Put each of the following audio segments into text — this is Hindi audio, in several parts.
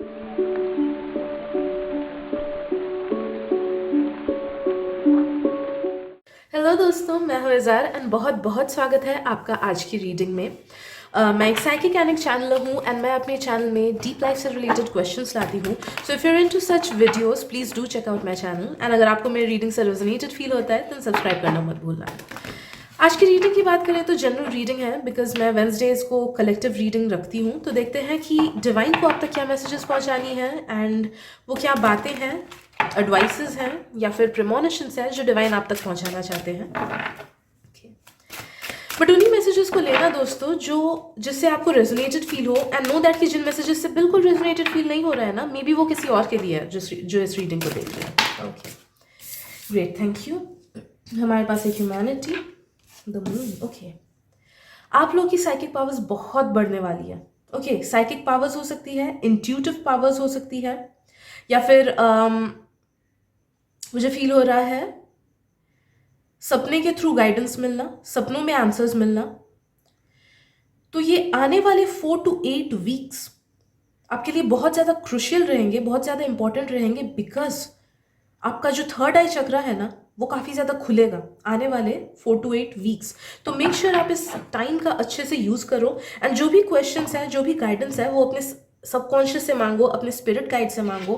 हेलो दोस्तों, मैं हूँ इज़ार एंड बहुत बहुत स्वागत है आपका आज की रीडिंग में। मैं एक साइकिक एंड चैनल हूँ एंड मैं अपने चैनल में डीप लाइफ से रिलेटेड क्वेश्चंस लाती हूँ। So if you are into such videos please do check out my channel and अगर आपको मेरी रीडिंग से रेजोनेटेड फील होता है तो सब्सक्राइब करना मत भूलना। आज की रीडिंग की बात करें तो जनरल रीडिंग है बिकॉज मैं वेंसडेज को कलेक्टिव रीडिंग रखती हूँ। तो देखते हैं कि डिवाइन को आप तक क्या मैसेजेस पहुँचानी है एंड वो क्या बातें हैं, एडवाइसेस हैं या फिर प्रेमोनिशंस हैं जो डिवाइन आप तक पहुँचाना चाहते हैं। बट उन्हीं मैसेजेस को लेना दोस्तों जो जिससे आपको रेजोनेटेड फील हो एंड नो दैट कि जिन मैसेजेस से बिल्कुल रेजोनेटेड फील नहीं हो रहा है ना, मे बी वो किसी और के लिए है जो इस रीडिंग को देख रहे हैं। Okay great, thank you. हमारे पास एक ह्यूमैनिटी, द मून। ओके, आप लोग की साइकिक पावर्स बहुत बढ़ने वाली है। ओके, साइकिक पावर्स हो सकती है, इंट्यूटिव पावर्स हो सकती है या फिर मुझे फील हो रहा है सपने के थ्रू गाइडेंस मिलना, सपनों में आंसर्स मिलना। तो ये आने वाले 4 to 8 वीक्स आपके लिए बहुत ज़्यादा क्रुशियल रहेंगे, बहुत ज़्यादा इंपॉर्टेंट रहेंगे बिकॉज आपका जो थर्ड आई चक्रा है ना वो काफ़ी ज़्यादा खुलेगा आने वाले 4 to 8 वीक्स। तो मेक श्योर आप इस टाइम का अच्छे से यूज़ करो एंड जो भी क्वेश्चंस हैं, जो भी गाइडेंस है वो अपने सबकॉन्शियस से मांगो, अपने स्पिरिट गाइड से मांगो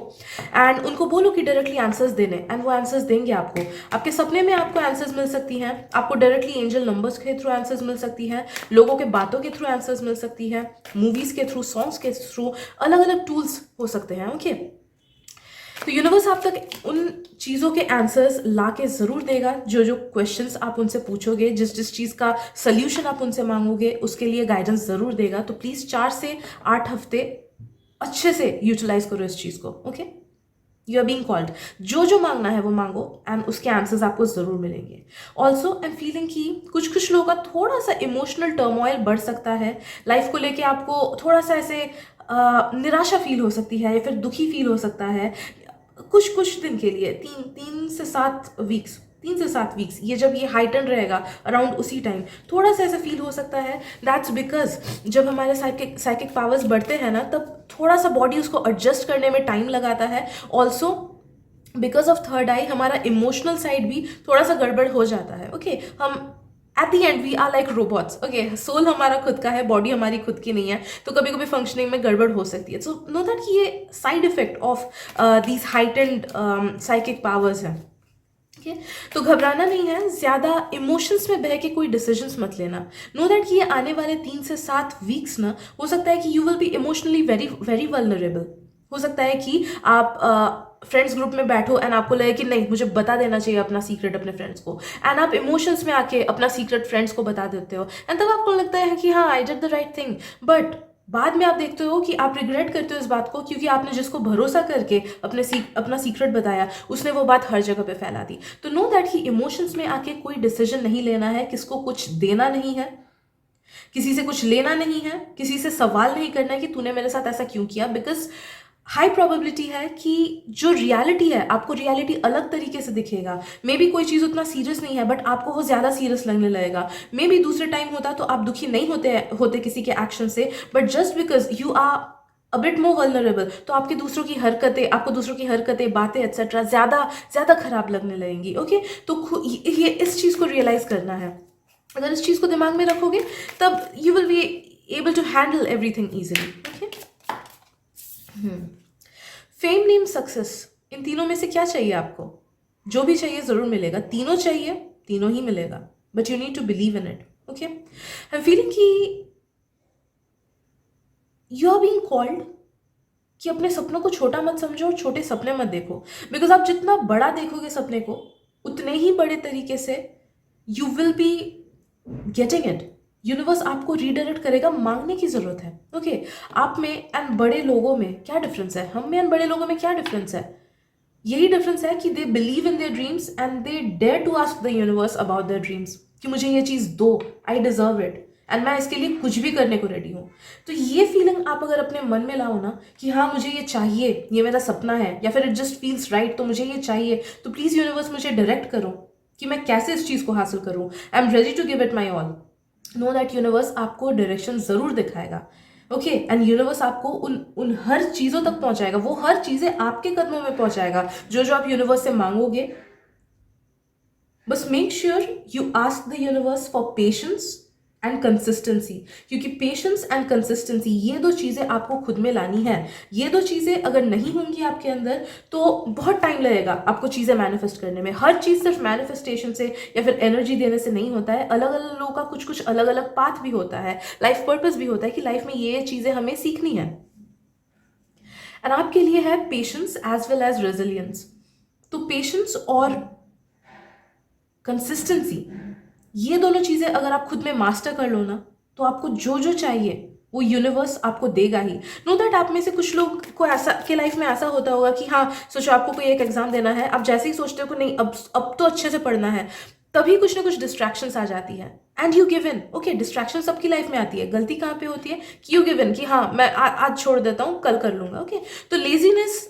एंड उनको बोलो कि डायरेक्टली आंसर्स देने एंड वो आंसर्स देंगे आपको। आपके सपने में आपको आंसर्स मिल सकती हैं, आपको डायरेक्टली एंजल नंबर्स के थ्रू आंसर्स मिल सकती है, लोगों के बातों के थ्रू आंसर्स मिल सकती है, मूवीज़ के थ्रू, सॉन्ग्स के थ्रू, अलग अलग टूल्स हो सकते हैं। ओके, तो यूनिवर्स आप तक उन चीज़ों के आंसर्स ला के ज़रूर देगा। जो जो क्वेश्चंस आप उनसे पूछोगे, जिस जिस चीज़ का सल्यूशन आप उनसे मांगोगे उसके लिए गाइडेंस ज़रूर देगा। तो प्लीज़ 4 से 8 हफ्ते अच्छे से यूटिलाइज करो इस चीज़ को। Okay, you are being called, जो जो मांगना है वो मांगो एंड उसके आंसर्स आपको ज़रूर मिलेंगे। ऑल्सो आई एम फीलिंग कि कुछ लोगों का थोड़ा सा इमोशनल टर्मोइल बढ़ सकता है। लाइफ को लेके आपको थोड़ा सा ऐसे निराशा फील हो सकती है या फिर दुखी फील हो सकता है कुछ दिन के लिए। 3 से 7 वीक्स ये जब ये हाइटन रहेगा अराउंड उसी टाइम थोड़ा सा ऐसा फील हो सकता है। दैट्स बिकॉज जब हमारे साइकिक पावर्स बढ़ते हैं ना तब थोड़ा सा बॉडी उसको एडजस्ट करने में टाइम लगाता है। ऑल्सो बिकॉज ऑफ थर्ड आई हमारा इमोशनल साइड भी थोड़ा सा गड़बड़ हो जाता है। ओके, हम at the end we are like robots. Okay, soul हमारा खुद का है, बॉडी हमारी खुद की नहीं है, तो कभी कभी फंक्शनिंग में गड़बड़ हो सकती है। सो नो दैट कि ये side effect of these heightened psychic powers हैं। ठीक है, तो घबराना नहीं है, ज़्यादा इमोशंस में बह के कोई डिसीजंस मत लेना। नो दैट कि ये आने वाले 3 से 7 वीक्स ना हो सकता है कि you will B emotionally very very vulnerable. हो सकता है कि आप फ्रेंड्स ग्रुप में बैठो एंड आपको लगे कि नहीं मुझे बता देना चाहिए अपना सीक्रेट अपने फ्रेंड्स को एंड आप इमोशंस में आके अपना सीक्रेट फ्रेंड्स को बता देते हो एंड तब आपको लगता है कि हाँ I did the right thing. But बाद में आप देखते हो कि आप रिग्रेट करते हो इस बात को क्योंकि आपने जिसको भरोसा करके अपना सीक्रेट बताया उसने वो बात हर जगह पे फैला दी। तो नो दैट कि इमोशंस में आके कोई डिसीजन नहीं लेना है, किसको कुछ देना नहीं है, किसी से कुछ लेना नहीं है, किसी से सवाल नहीं करना है कि तूने मेरे साथ ऐसा क्यों किया। बिकॉज हाई प्रोबेबिलिटी है कि जो रियलिटी है आपको रियलिटी अलग तरीके से दिखेगा। मे बी कोई चीज़ उतना सीरियस नहीं है बट आपको वो ज़्यादा सीरियस लगने लगेगा। मे बी दूसरे टाइम होता तो आप दुखी नहीं होते किसी के एक्शन से, but just because you are a bit more vulnerable तो आपको दूसरों की हरकतें बातें एक्सेट्रा ज़्यादा खराब लगने लगेंगी। ओके, तो ये इस चीज़ को रियलाइज़ करना है। अगर इस चीज़ को दिमाग में रखोगे तब you will be able to handle everything easily. Okay, fame, name, success, इन तीनों में से क्या चाहिए आपको? जो भी चाहिए जरूर मिलेगा। तीनों चाहिए, तीनों ही मिलेगा, but you need to believe in it. Okay, I am feeling कि यू आर बीइंग कॉल्ड कि अपने सपनों को छोटा मत समझो और छोटे सपने मत देखो। बिकॉज आप जितना बड़ा देखोगे सपने को उतने ही बड़े तरीके से you will be getting it. Universe आपको रीडायरेक्ट करेगा, मांगने की जरूरत है। ओके, आप में एंड बड़े लोगों में क्या डिफरेंस है, हम में एंड बड़े लोगों में क्या डिफरेंस है? यही डिफरेंस है कि they believe in their dreams and they dare to ask the universe about their dreams कि मुझे ये चीज़ दो, आई डिजर्व इट एंड मैं इसके लिए कुछ भी करने को रेडी हूँ। तो ये फीलिंग आप अगर अपने मन में लाओ ना कि हाँ मुझे ये चाहिए, ये मेरा सपना है, या फिर इट जस्ट फील्स राइट, तो मुझे ये चाहिए, तो प्लीज़ यूनिवर्स मुझे डायरेक्ट करो कि मैं कैसे इस चीज़ को हासिल करूँ। I am ready to give it my all. Know that universe आपको डायरेक्शन ज़रूर दिखाएगा। ओके, एंड यूनिवर्स आपको उन उन हर चीज़ों तक पहुंचाएगा, वो हर चीज़ें आपके कदमों में पहुंचाएगा जो जो आप यूनिवर्स से मांगोगे। बस make sure you ask the universe for patience and consistency, क्योंकि पेशेंस एंड कंसिस्टेंसी ये दो चीज़ें आपको खुद में लानी है। ये दो चीज़ें अगर नहीं होंगी आपके अंदर तो बहुत टाइम लगेगा आपको चीज़ें मैनिफेस्ट करने में। हर चीज़ सिर्फ मैनिफेस्टेशन से या फिर एनर्जी देने से नहीं होता है। अलग अलग लोगों का कुछ कुछ अलग अलग पाथ भी होता है, लाइफ पर्पस भी होता है कि लाइफ में ये चीज़ें हमें सीखनी है। एंड आपके लिए है patience as well as resilience. तो पेशेंस और कंसिस्टेंसी, ये दोनों चीज़ें अगर आप खुद में मास्टर कर लो ना, तो आपको जो जो चाहिए वो यूनिवर्स आपको देगा ही। नो दैट आप में से कुछ लोग को ऐसा के लाइफ में ऐसा होता होगा कि हाँ, सोचो आपको कोई एक एग्जाम देना है, आप जैसे ही सोचते हो कि नहीं अब तो अच्छे से पढ़ना है, तभी कुछ ना कुछ डिस्ट्रैक्शंस आ जाती है and you give in. Okay, distraction सबकी लाइफ में आती है, गलती कहाँ पे होती है कि यू गिव इन, कि हाँ मैं आज छोड़ देता हूँ, कल कर लूंगा। ओके, तो लेजीनेस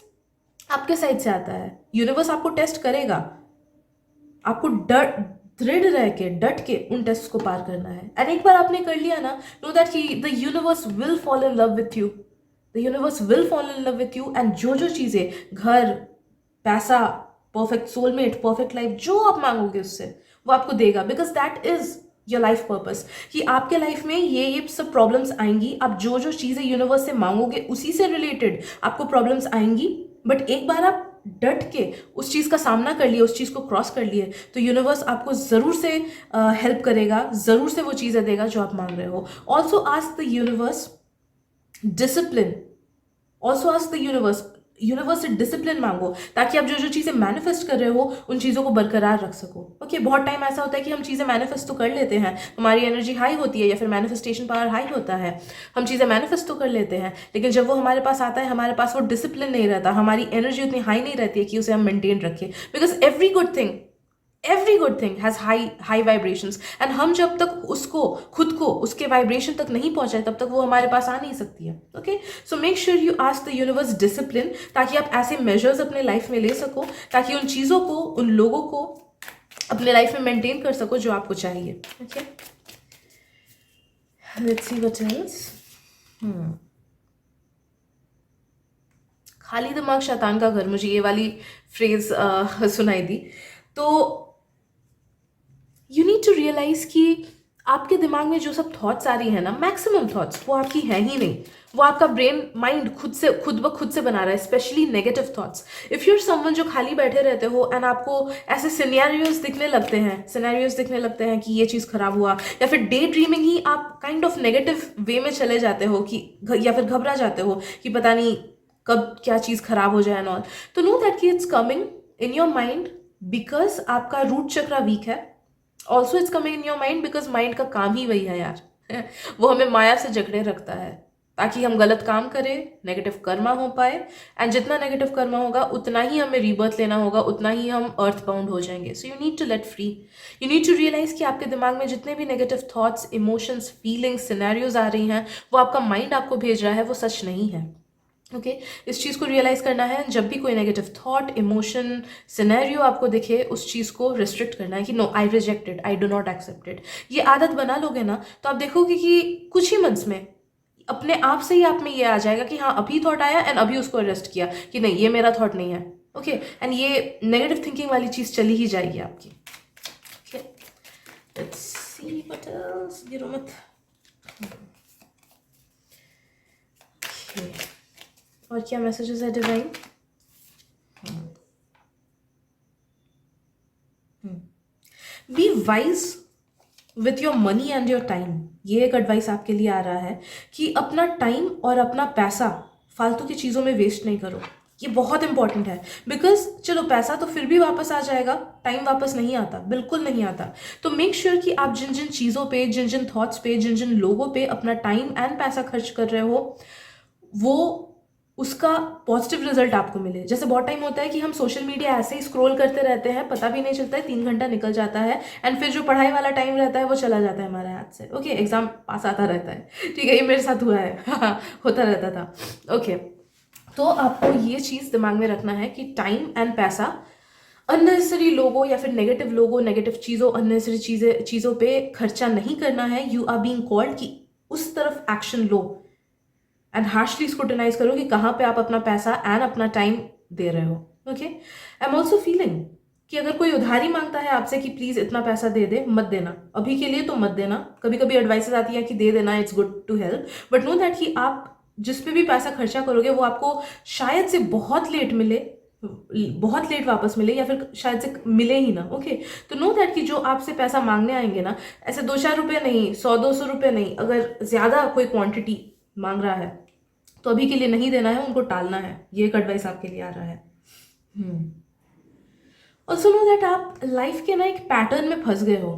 आपके साइड से आता है। यूनिवर्स आपको टेस्ट करेगा, आपको दृढ़ रह के डट के उन टेस्ट को पार करना है। एंड एक बार आपने कर लिया ना, नो दैट कि the universe will fall in love with you, the universe will fall in love with you. And जो जो चीज़ें, घर, पैसा, परफेक्ट सोलमेट, परफेक्ट लाइफ, जो आप मांगोगे उससे वो आपको देगा, because that is your life purpose. कि आपके लाइफ में ये सब प्रॉब्लम्स आएंगी, आप जो जो चीज़ें यूनिवर्स से मांगोगे उसी से रिलेटेड आपको प्रॉब्लम्स आएंगी, बट एक बार आप डट के उस चीज़ का सामना कर लिए, उस चीज़ को क्रॉस कर लिए, तो यूनिवर्स आपको ज़रूर से हेल्प करेगा, ज़रूर से वो चीज़ें देगा जो आप मांग रहे हो। Also ask the universe discipline, also ask the universe से डिसिप्लिन मांगो, ताकि आप जो जो चीज़ें मैनिफेस्ट कर रहे हो उन चीज़ों को बरकरार रख सको। ओके, बहुत टाइम ऐसा होता है कि हम चीज़ें मैनिफेस्ट तो कर लेते हैं, हमारी एनर्जी हाई होती है या फिर मैनिफेस्टेशन पावर हाई होता है, हम चीज़ें मैनिफेस्ट तो कर लेते हैं, लेकिन जब वो हमारे पास आता है हमारे पास वो डिसिप्लिन नहीं रहता, हमारी एनर्जी उतनी हाई नहीं रहती है कि उसे हम मेंटेन रखें। Because every good thing has high vibrations, and हम जब तक उसको खुद को उसके वाइब्रेशन तक नहीं पहुंचाए तब तक वो हमारे पास आ नहीं सकती है। Okay, so make sure you ask the universe discipline, ताकि आप ऐसे मेजर्स अपने लाइफ में ले सको, ताकि उन चीज़ों को, उन लोगों को अपने लाइफ में मेंटेन कर सको जो आपको चाहिए। Okay, let's see what else. खाली दिमाग शैतान का घर, मुझे ये वाली फ्रेज सुनाई दी। तो यू नीड टू रियलाइज कि आपके दिमाग में जो सब थॉट्स आ रही है ना, मैक्सिमम थॉट्स वो आपकी है ही नहीं, वो आपका ब्रेन माइंड खुद ब खुद से बना रहा है, specially negative thoughts. If you are someone जो खाली बैठे रहते हो एंड आपको ऐसे सिनेरियोज दिखने लगते हैं कि ये चीज़ खराब हुआ, या फिर डे ड्रीमिंग ही आप काइंड ऑफ नेगेटिव वे में चले जाते हो कि या फिर घबरा जाते हो कि पता नहीं कब क्या चीज़ खराब हो जाए एंड ऑल, तो नो दैट कि it's coming in your mind because आपका रूट चक्रा वीक है। Also it's coming in your mind because mind का काम ही वही है यार वो हमें माया से जकड़े रखता है ताकि हम गलत काम करें, नेगेटिव कर्मा हो पाए, एंड जितना नेगेटिव कर्मा होगा उतना ही हमें रीबर्थ लेना होगा, उतना ही हम अर्थ बाउंड हो जाएंगे। So you need to let free, you need to realise कि आपके दिमाग में जितने भी negative thoughts, emotions, feelings, scenarios आ रही हैं वो आपका माइंड आपको भेज रहा है, वो सच नहीं है। ओके, इस चीज़ को रियलाइज़ करना है। जब भी कोई नेगेटिव थॉट, इमोशन, सिनेरियो आपको दिखे, उस चीज़ को रिस्ट्रिक्ट करना है कि no, I reject it, I do not accept it. ये आदत बना लोगे ना तो आप देखोगे कि कुछ ही मंथ्स में अपने आप से ही आप में ये आ जाएगा कि हाँ अभी थॉट आया एंड अभी उसको अरेस्ट किया कि नहीं ये मेरा थॉट नहीं है। ओके, एंड ये नेगेटिव थिंकिंग वाली चीज़ चली ही जाएगी आपकी। Okay, let's see what else. गिरो मत। ओके, और क्या मैसेजेस है divine? Be wise with your money and your time. ये एक एडवाइस आपके लिए आ रहा है कि अपना टाइम और अपना पैसा फालतू की चीज़ों में वेस्ट नहीं करो। ये बहुत इंपॉर्टेंट है बिकॉज चलो पैसा तो फिर भी वापस आ जाएगा, टाइम वापस नहीं आता, बिल्कुल नहीं आता। तो मेक श्योर कि आप जिन जिन चीज़ों पे, जिन जिन थॉट्स पे, जिन जिन लोगों पे अपना टाइम एंड पैसा खर्च कर रहे हो वो उसका पॉजिटिव रिजल्ट आपको मिले। जैसे बहुत टाइम होता है कि हम सोशल मीडिया ऐसे ही स्क्रॉल करते रहते हैं, पता भी नहीं चलता है, 3 घंटा निकल जाता है एंड फिर जो पढ़ाई वाला टाइम रहता है वो चला जाता है हमारे हाथ से। ओके, एग्जाम पास आता रहता है, ठीक है, ये मेरे साथ हुआ है होता रहता था। ओके, तो आपको ये चीज़ दिमाग में रखना है कि टाइम एंड पैसा अननेसेसरी लोगों या फिर नेगेटिव लोगों, नेगेटिव चीज़ों, अननेसेसरी चीज़ों पे खर्चा नहीं करना है। यू आर बीइंग कॉल्ड कि उस तरफ action low and harshly scrutinise करो कि कहाँ पे आप अपना पैसा एंड अपना टाइम दे रहे हो. Okay, I am also feeling कि अगर कोई उधारी मांगता है आपसे कि प्लीज इतना पैसा दे दे, मत देना अभी के लिए, तो मत देना. कभी कभी एडवाइसेस आती है कि दे देना, it's good to help, but know that कि आप जिस पे भी पैसा खर्चा करोगे वो आपको शायद से बहुत लेट मिले, बहुत लेट वापस मिले, या फिर शायद से मिले ही ना. ओके, तो नो दैट कि जो आपसे पैसा मांगने आएंगे ना, ऐसे 2-4 रुपये नहीं, 100-200 रुपये नहीं, अगर ज़्यादा कोई क्वांटिटी मांग रहा है तो अभी के लिए नहीं देना है, उनको टालना है. ये एक एडवाइस आपके लिए आ रहा है. और सुनो दैट आप लाइफ के ना एक पैटर्न में फंस गए हो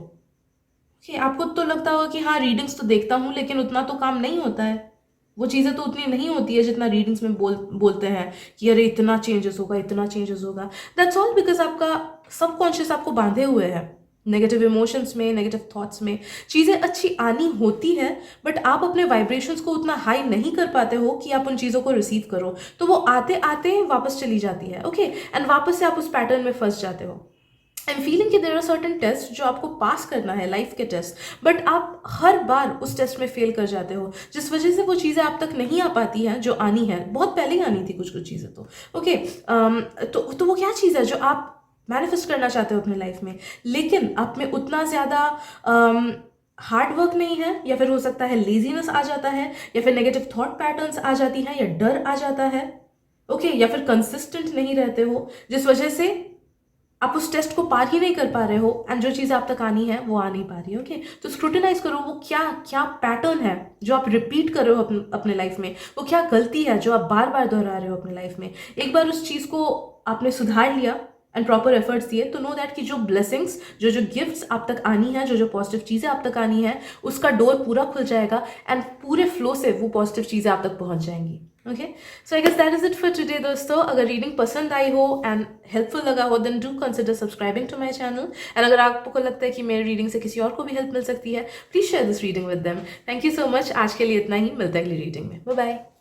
कि आपको तो लगता होगा कि हाँ रीडिंग्स तो देखता हूँ लेकिन उतना तो काम नहीं होता है, वो चीज़ें तो उतनी नहीं होती है जितना रीडिंग्स में बोलते हैं कि अरे इतना चेंजेस होगा, इतना चेंजेस होगा. दैट्स ऑल बिकॉज आपका सबकॉन्शियस आपको बांधे हुए है नेगेटिव इमोशंस में, नेगेटिव थॉट्स में. चीज़ें अच्छी आनी होती है बट आप अपने वाइब्रेशंस को उतना हाई नहीं कर पाते हो कि आप उन चीज़ों को रिसीव करो, तो वो आते आते वापस चली जाती है. ओके, एंड वापस से आप उस पैटर्न में फंस जाते हो. आई एम फीलिंग कि देर आर सर्टन टेस्ट जो आपको पास करना है, लाइफ के टेस्ट, बट आप हर बार उस टेस्ट में फेल कर जाते हो, जिस वजह से वो चीज़ें आप तक नहीं आ पाती हैं जो आनी है. बहुत पहले ही आनी थी कुछ कुछ चीज़ें तो. ओके, तो वो क्या चीज़ है जो आप मैनिफेस्ट करना चाहते हो अपने लाइफ में, लेकिन आप में उतना ज़्यादा हार्ड वर्क नहीं है, या फिर हो सकता है लेजीनेस आ जाता है, या फिर नेगेटिव थॉट पैटर्न्स आ जाती हैं, या डर आ जाता है. ओके, या फिर कंसिस्टेंट नहीं रहते हो, जिस वजह से आप उस टेस्ट को पार ही नहीं कर पा रहे हो, एंड जो चीज़ आप तक आनी है वो आ नहीं पा रही है. ओके, तो स्क्रूटिनाइज करो वो क्या क्या पैटर्न है जो आप रिपीट कर रहे हो अपने लाइफ में, वो क्या गलती है जो आप बार बार दोहरा रहे हो अपने लाइफ में. एक बार उस चीज़ को आपने सुधार लिया एंड प्रॉपर एफर्ट्स दिए, तो नो दैट कि जो ब्लेसिंग्स, जो जो गिफ्ट्स आप तक आनी है, जो जो पॉजिटिव चीज़ें आप तक आनी है, उसका डोर पूरा खुल जाएगा एंड पूरे फ्लो से वो पॉजिटिव चीज़ें आप तक पहुंच जाएंगी. Okay, so I guess that is it for today दोस्तों. अगर रीडिंग पसंद आई हो एंड हेल्पफुल लगा हो then do consider subscribing to my channel. And अगर आपको लगता है कि मेरी रीडिंग से किसी और को भी हेल्प मिल सकती है, please share this reading with them. Thank you so much. आज के लिए इतना ही, मिलते हैं अगली रीडिंग में. Bye bye.